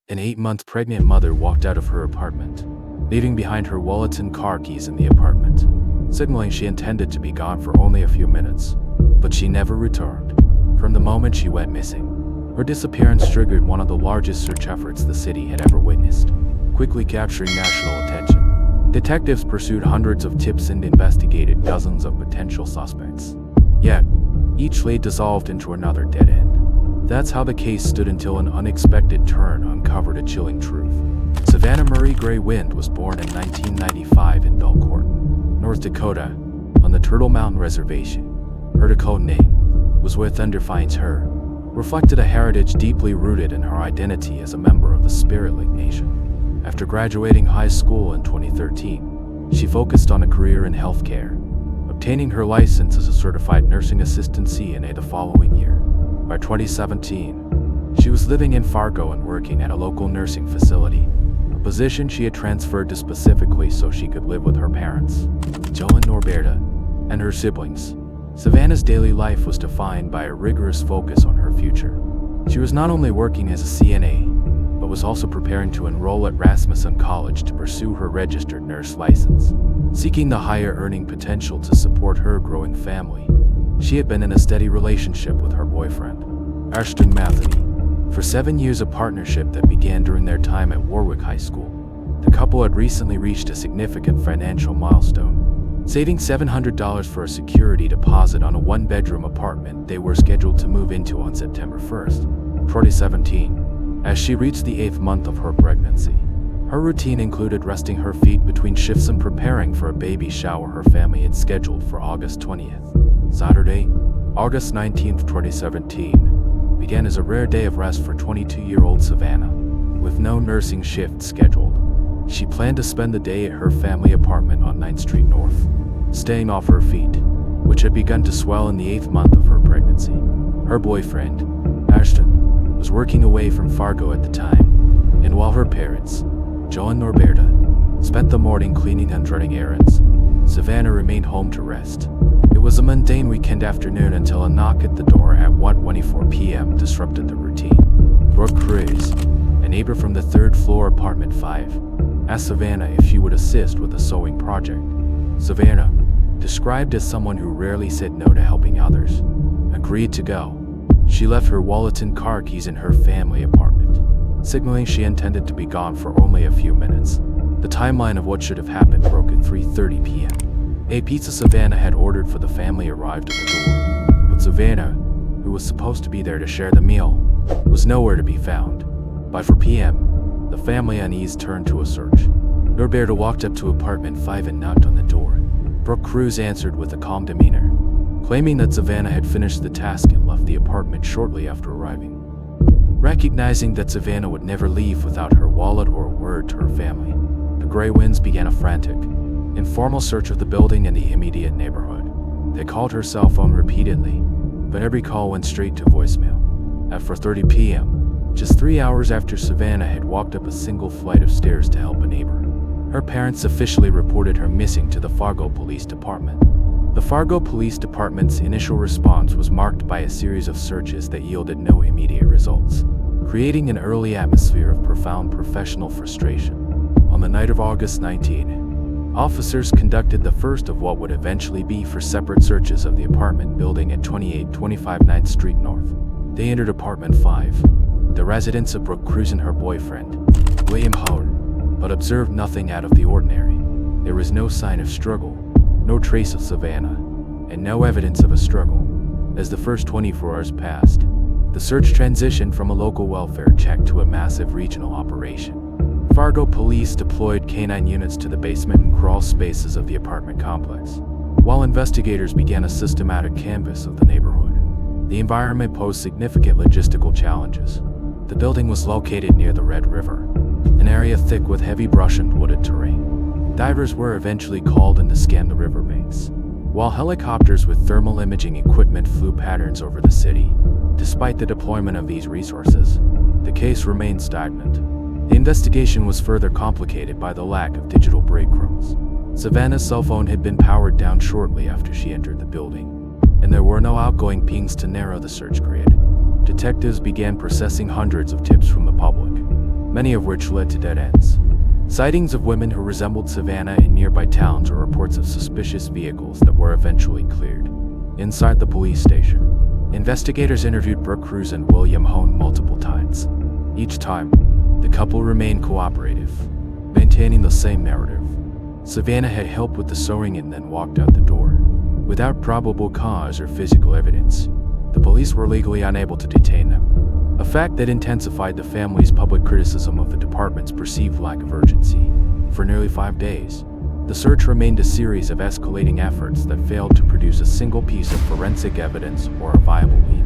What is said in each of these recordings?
An 8-month pregnant mother walked out of her apartment, leaving behind her wallet and car keys in the apartment, signaling she intended to be gone for only a few minutes, but she never returned. From the moment she went missing, her disappearance triggered one of the largest search efforts the city had ever witnessed, quickly capturing national attention. Detectives pursued hundreds of tips and investigated dozens of potential suspects. Yet, each lead dissolved into another dead end. That's how the case stood until an unexpected turn uncovered a chilling truth. Savanna Marie Greywind was born in 1995 in Belcourt, North Dakota, on the Turtle Mountain Reservation. Her Dakota name was where thunder finds her, reflected a heritage deeply rooted in her identity as a member of the Spirit Lake Nation. After graduating high school in 2013, she focused on a career in healthcare, obtaining her license as a certified nursing assistant CNA the following year. By 2017, she was living in Fargo and working at a local nursing facility, a position she had transferred to specifically so she could live with her parents, Joe and Norberta, and her siblings. Savanna's daily life was defined by a rigorous focus on her future. She was not only working as a CNA, but was also preparing to enroll at Rasmussen College to pursue her registered nurse license, seeking the higher earning potential to support her growing family. She had been in a steady relationship with her boyfriend, Ashton Matheny, for 7 years, a partnership that began during their time at Warwick High School. The couple had recently reached a significant financial milestone, saving $700 for a security deposit on a one-bedroom apartment they were scheduled to move into on September 1st, 2017. As she reached the 8th month of her pregnancy, her routine included resting her feet between shifts and preparing for a baby shower her family had scheduled for August 20th. Saturday, August 19, 2017, began as a rare day of rest for 22-year-old Savanna. With no nursing shift scheduled, she planned to spend the day at her family apartment on 9th Street North, staying off her feet, which had begun to swell in the 8th month of her pregnancy. Her boyfriend, Ashton, was working away from Fargo at the time, and while her parents, Joe and Norberta, spent the morning cleaning and running errands, Savanna remained home to rest. It was a mundane weekend afternoon until a knock at the door at 1:24 p.m. disrupted the routine. Brooke Cruz, a neighbor from the 3rd floor apartment 5, asked Savanna if she would assist with a sewing project. Savanna, described as someone who rarely said no to helping others, agreed to go. She left her wallet and car keys in her family apartment, signaling she intended to be gone for only a few minutes. The timeline of what should have happened broke at 3:30 p.m. A pizza Savanna had ordered for the family arrived at the door, but Savanna, who was supposed to be there to share the meal, was nowhere to be found. By 4 p.m., the family unease turned to a search. Norberta walked up to apartment 5 and knocked on the door. Brooke Cruz answered with a calm demeanor, claiming that Savanna had finished the task and left the apartment shortly after arriving. Recognizing that Savanna would never leave without her wallet or a word to her family, the Greywinds began a frantic, informal search of the building and the immediate neighborhood. They called her cell phone repeatedly, but every call went straight to voicemail. At 4:30 p.m., just 3 hours after Savanna had walked up a single flight of stairs to help a neighbor, her parents officially reported her missing to the Fargo Police Department. The Fargo Police Department's initial response was marked by a series of searches that yielded no immediate results, creating an early atmosphere of profound professional frustration. On the night of August 19, officers conducted the first of what would eventually be 4 separate searches of the apartment building at 2825 9th Street North. They entered apartment 5, the residence of Brooke Cruz and her boyfriend, William Howard, but observed nothing out of the ordinary. There was no sign of struggle, no trace of Savanna, and no evidence of a struggle. As the first 24 hours passed, the search transitioned from a local welfare check to a massive regional operation. Fargo police deployed canine units to the basement and crawl spaces of the apartment complex, while investigators began a systematic canvass of the neighborhood. The environment posed significant logistical challenges. The building was located near the Red River, an area thick with heavy brush and wooded terrain. Divers were eventually called in to scan the riverbanks, while helicopters with thermal imaging equipment flew patterns over the city. Despite the deployment of these resources, the case remained stagnant. The investigation was further complicated by the lack of digital breadcrumbs. Savanna's cell phone had been powered down shortly after she entered the building, and there were no outgoing pings to narrow the search grid. Detectives began processing hundreds of tips from the public, many of which led to dead ends. Sightings of women who resembled Savanna in nearby towns or reports of suspicious vehicles that were eventually cleared. Inside the police station, investigators interviewed Brooke Cruz and William Hone multiple times. Each time, the couple remained cooperative, maintaining the same narrative. Savanna had helped with the sewing and then walked out the door. Without probable cause or physical evidence, the police were legally unable to detain them, a fact that intensified the family's public criticism of the department's perceived lack of urgency. For nearly 5 days, the search remained a series of escalating efforts that failed to produce a single piece of forensic evidence or a viable lead.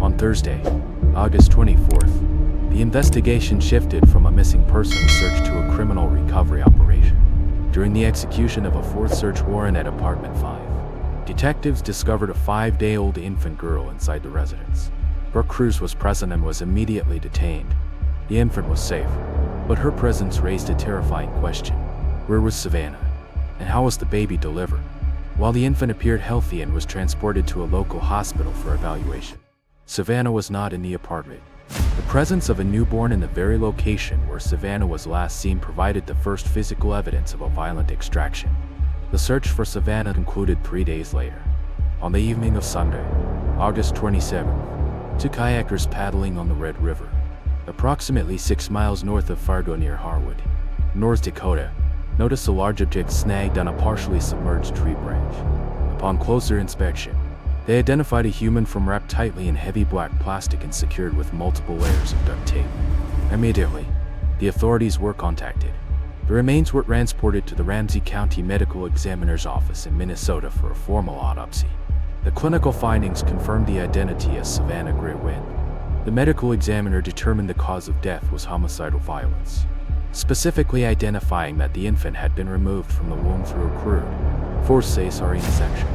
On Thursday, August 24th, the investigation shifted from a missing persons search to a criminal recovery operation. During the execution of a fourth search warrant at Apartment 5, detectives discovered a 5-day-old infant girl inside the residence. Brooke Cruz was present and was immediately detained. The infant was safe, but her presence raised a terrifying question. Where was Savanna? And how was the baby delivered? While the infant appeared healthy and was transported to a local hospital for evaluation, Savanna was not in the apartment. The presence of a newborn in the very location where Savanna was last seen provided the first physical evidence of a violent extraction. The search for Savanna concluded 3 days later. On the evening of Sunday, August 27th, 2 kayakers paddling on the Red River, approximately 6 miles north of Fargo near Harwood, North Dakota, noticed a large object snagged on a partially submerged tree branch. Upon closer inspection, they identified a human from wrapped tightly in heavy black plastic and secured with multiple layers of duct tape. Immediately, the authorities were contacted. The remains were transported to the Ramsey County Medical Examiner's Office in Minnesota for a formal autopsy. The clinical findings confirmed the identity as Savanna Greywind. The medical examiner determined the cause of death was homicidal violence, specifically identifying that the infant had been removed from the womb through a crude, forced cesarean section.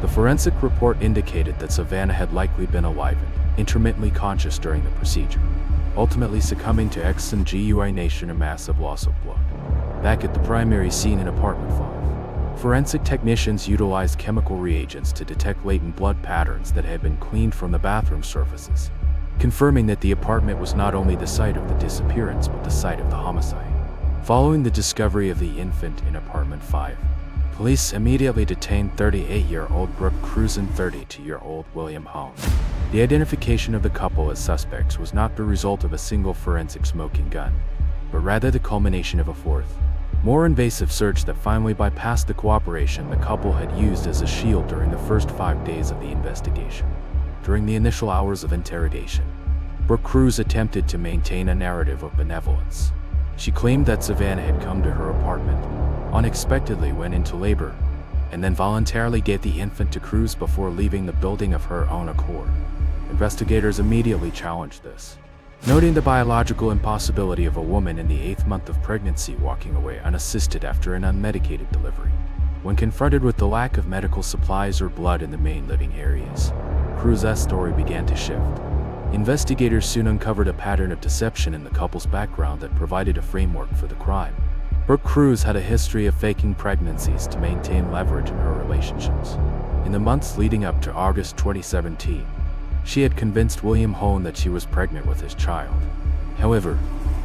The forensic report indicated that Savanna had likely been alive and intermittently conscious during the procedure, ultimately succumbing to exsanguination, a massive loss of blood. Back at the primary scene in Apartment 5, forensic technicians utilized chemical reagents to detect latent blood patterns that had been cleaned from the bathroom surfaces, confirming that the apartment was not only the site of the disappearance but the site of the homicide. Following the discovery of the infant in Apartment 5, police immediately detained 38-year-old Brooke Cruz and 32-year-old William Hone. The identification of the couple as suspects was not the result of a single forensic smoking gun, but rather the culmination of a fourth, more invasive search that finally bypassed the cooperation the couple had used as a shield during the first 5 days of the investigation. During the initial hours of interrogation, Brooke Cruz attempted to maintain a narrative of benevolence. She claimed that Savanna had come to her apartment, unexpectedly went into labor, and then voluntarily gave the infant to Cruz before leaving the building of her own accord. Investigators immediately challenged this, noting the biological impossibility of a woman in the 8th month of pregnancy walking away unassisted after an unmedicated delivery. When confronted with the lack of medical supplies or blood in the main living areas, Cruz's story began to shift. Investigators soon uncovered a pattern of deception in the couple's background that provided a framework for the crime. Brooke Cruz had a history of faking pregnancies to maintain leverage in her relationships. In the months leading up to August 2017, she had convinced William Hone that she was pregnant with his child. However,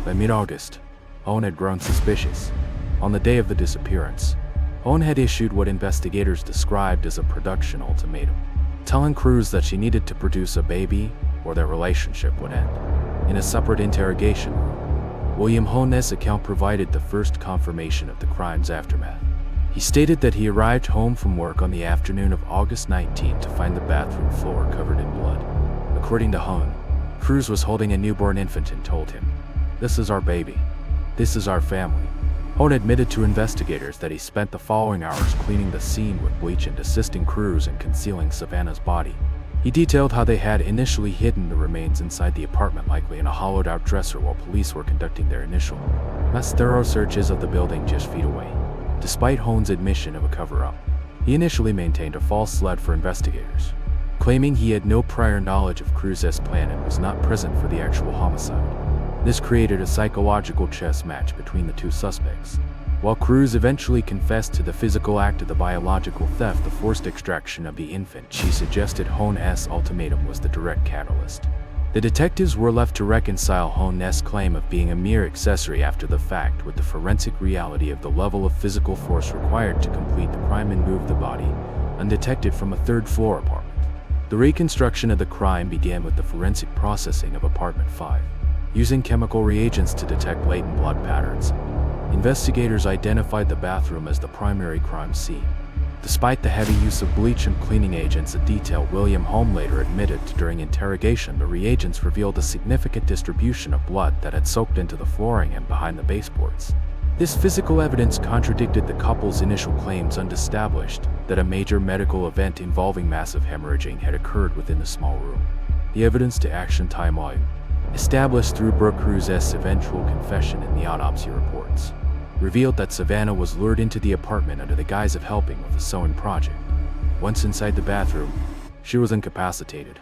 by mid-August, Hone had grown suspicious. On the day of the disappearance, Hone had issued what investigators described as a production ultimatum, telling Cruz that she needed to produce a baby or their relationship would end. In a separate interrogation room, William Hone's account provided the first confirmation of the crime's aftermath. He stated that he arrived home from work on the afternoon of August 19 to find the bathroom floor covered in blood. According to Hone, Cruz was holding a newborn infant and told him, "This is our baby. This is our family." Hone admitted to investigators that he spent the following hours cleaning the scene with bleach and assisting Cruz in concealing Savanna's body. He detailed how they had initially hidden the remains inside the apartment, likely in a hollowed-out dresser, while police were conducting their initial, less thorough searches of the building just feet away. Despite Hone's admission of a cover-up, he initially maintained a false lead for investigators, claiming he had no prior knowledge of Cruz's plan and was not present for the actual homicide. This created a psychological chess match between the two suspects. While Cruz eventually confessed to the physical act of the biological theft, the forced extraction of the infant, she suggested Hone's ultimatum was the direct catalyst. The detectives were left to reconcile Hone's claim of being a mere accessory after the fact with the forensic reality of the level of physical force required to complete the crime and move the body, undetected, from a third-floor apartment. The reconstruction of the crime began with the forensic processing of apartment 5. Using chemical reagents to detect latent blood patterns, investigators identified the bathroom as the primary crime scene. Despite the heavy use of bleach and cleaning agents, a detail William Hone later admitted to during interrogation, the reagents revealed a significant distribution of blood that had soaked into the flooring and behind the baseboards. This physical evidence contradicted the couple's initial claims and established that a major medical event involving massive hemorrhaging had occurred within the small room. The evidence-to-action timeline, established through Brooke Cruz's eventual confession in the autopsy reports, revealed that Savanna was lured into the apartment under the guise of helping with the sewing project. Once inside the bathroom, she was incapacitated.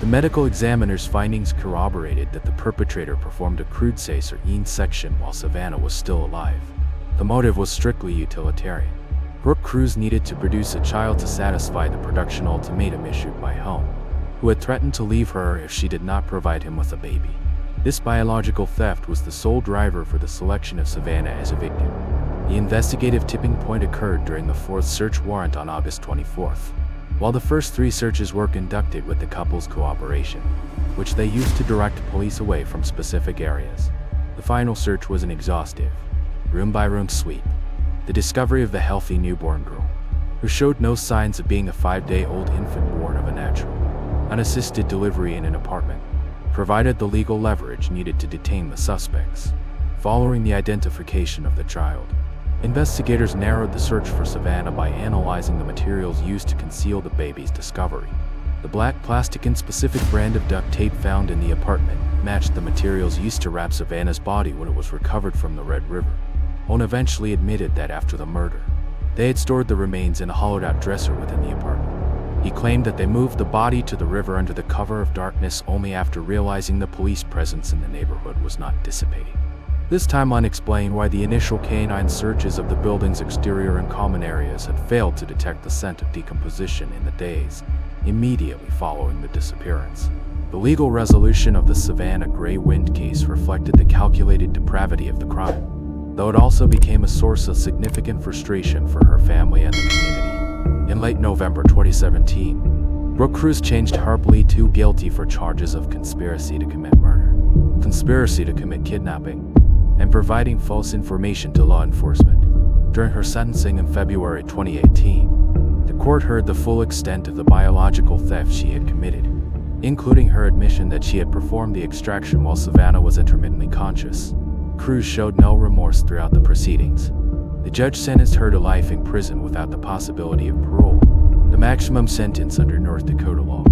The medical examiner's findings corroborated that the perpetrator performed a crude césarienne section while Savanna was still alive. The motive was strictly utilitarian. Brooke Cruz needed to produce a child to satisfy the production ultimatum issued by Hone, who had threatened to leave her if she did not provide him with a baby. This biological theft was the sole driver for the selection of Savanna as a victim. The investigative tipping point occurred during the 4th search warrant on August 24th. While the first 3 searches were conducted with the couple's cooperation, which they used to direct police away from specific areas, the final search was an exhaustive, room-by-room sweep. The discovery of the healthy newborn girl, who showed no signs of being a 5-day-old infant born of a natural, unassisted delivery in an apartment, provided the legal leverage needed to detain the suspects. Following the identification of the child, investigators narrowed the search for Savanna by analyzing the materials used to conceal the baby's discovery. The black plastic and specific brand of duct tape found in the apartment matched the materials used to wrap Savanna's body when it was recovered from the Red River. Hone eventually admitted that after the murder, they had stored the remains in a hollowed-out dresser within the apartment. He claimed that they moved the body to the river under the cover of darkness only after realizing the police presence in the neighborhood was not dissipating. This timeline explained why the initial canine searches of the building's exterior and common areas had failed to detect the scent of decomposition in the days immediately following the disappearance. The legal resolution of the Savanna Greywind case reflected the calculated depravity of the crime, though it also became a source of significant frustration for her family and the community. In late November 2017, Brooke Cruz changed her plea to guilty for charges of conspiracy to commit murder, conspiracy to commit kidnapping, and providing false information to law enforcement. During her sentencing in February 2018, the court heard the full extent of the biological theft she had committed, including her admission that she had performed the extraction while Savanna was intermittently conscious. Cruz showed no remorse throughout the proceedings. The judge sentenced her to life in prison without the possibility of parole, the maximum sentence under North Dakota law.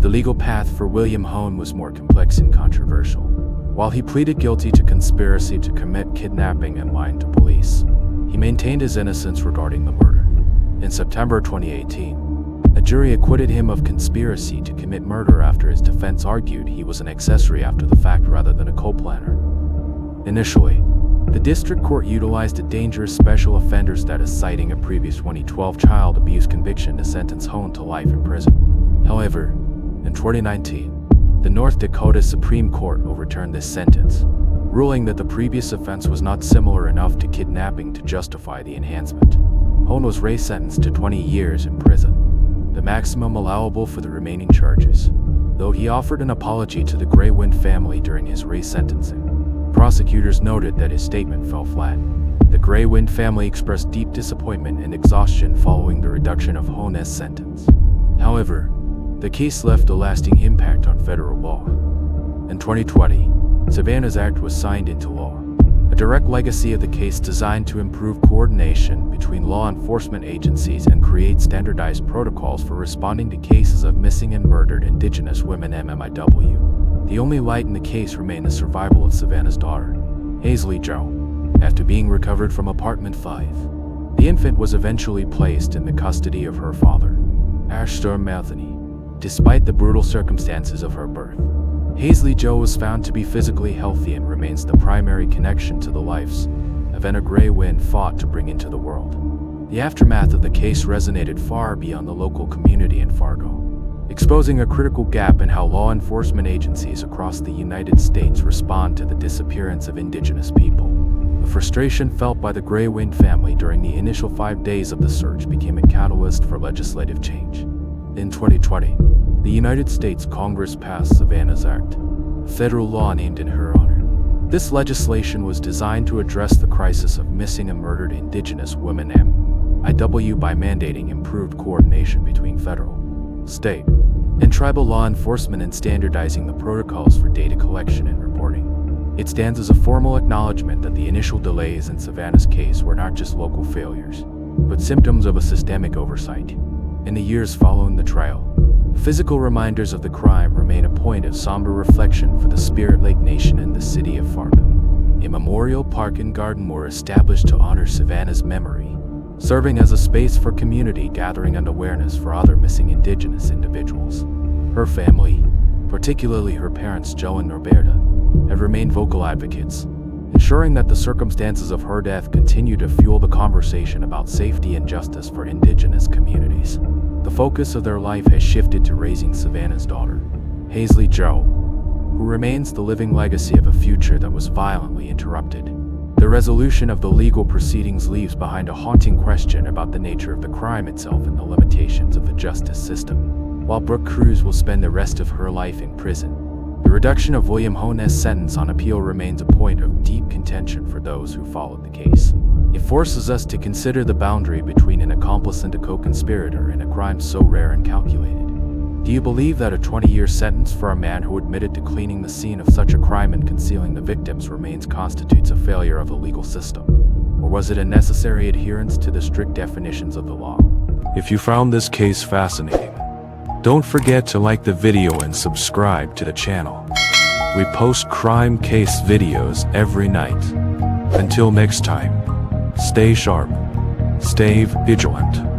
The legal path for William Hone was more complex and controversial. While he pleaded guilty to conspiracy to commit kidnapping and lying to police, he maintained his innocence regarding the murder. In September 2018, a jury acquitted him of conspiracy to commit murder after his defense argued he was an accessory after the fact rather than a co-planner. Initially, the district court utilized a dangerous special offender status, citing a previous 2012 child abuse conviction to sentence Hone to life in prison. However, in 2019, the North Dakota Supreme Court overturned this sentence, ruling that the previous offense was not similar enough to kidnapping to justify the enhancement. Hone was re-sentenced to 20 years in prison, the maximum allowable for the remaining charges, though he offered an apology to the Greywind family during his re-sentencing. Prosecutors noted that his statement fell flat. The Greywind family expressed deep disappointment and exhaustion following the reduction of Hone's sentence. However, the case left a lasting impact on federal law. In 2020, Savanna's Act was signed into law, a direct legacy of the case designed to improve coordination between law enforcement agencies and create standardized protocols for responding to cases of missing and murdered Indigenous women MMIW. The only light in the case remained the survival of Savanna's daughter, Hazley Jo, after being recovered from apartment 5. The infant was eventually placed in the custody of her father, Ashton Anthony. Despite the brutal circumstances of her birth, Hazley Jo was found to be physically healthy and remains the primary connection to the lives Savanna Greywind fought to bring into the world. The aftermath of the case resonated far beyond the local community in Fargo. exposing a critical gap in how law enforcement agencies across the United States respond to the disappearance of Indigenous people. The frustration felt by the Greywind family during the initial 5 days of the search became a catalyst for legislative change. In 2020, the United States Congress passed Savanna's Act, a federal law named in her honor. This legislation was designed to address the crisis of missing and murdered Indigenous women MIW by mandating improved coordination between federal, state, and tribal law enforcement and standardizing the protocols for data collection and reporting. It stands as a formal acknowledgement that the initial delays in Savanna's case were not just local failures, but symptoms of a systemic oversight. In the years following the trial, physical reminders of the crime remain a point of somber reflection for the Spirit Lake Nation and the city of Fargo. A memorial park and garden were established to honor Savanna's memory, serving as a space for community gathering and awareness for other missing Indigenous individuals. Her family, particularly her parents Joe and Norberta, have remained vocal advocates, ensuring that the circumstances of her death continue to fuel the conversation about safety and justice for Indigenous communities. The focus of their life has shifted to raising Savanna's daughter, Hazley Joe, who remains the living legacy of a future that was violently interrupted. The resolution of the legal proceedings leaves behind a haunting question about the nature of the crime itself and the limitations of the justice system. While Brooke Cruz will spend the rest of her life in prison, the reduction of William Hone's sentence on appeal remains a point of deep contention for those who followed the case. It forces us to consider the boundary between an accomplice and a co-conspirator in a crime so rare and calculated. Do you believe that a 20-year sentence for a man who admitted to cleaning the scene of such a crime and concealing the victim's remains constitutes a failure of the legal system? Or was it a necessary adherence to the strict definitions of the law? If you found this case fascinating, don't forget to like the video and subscribe to the channel. We post crime case videos every night. Until next time, stay sharp, stay vigilant.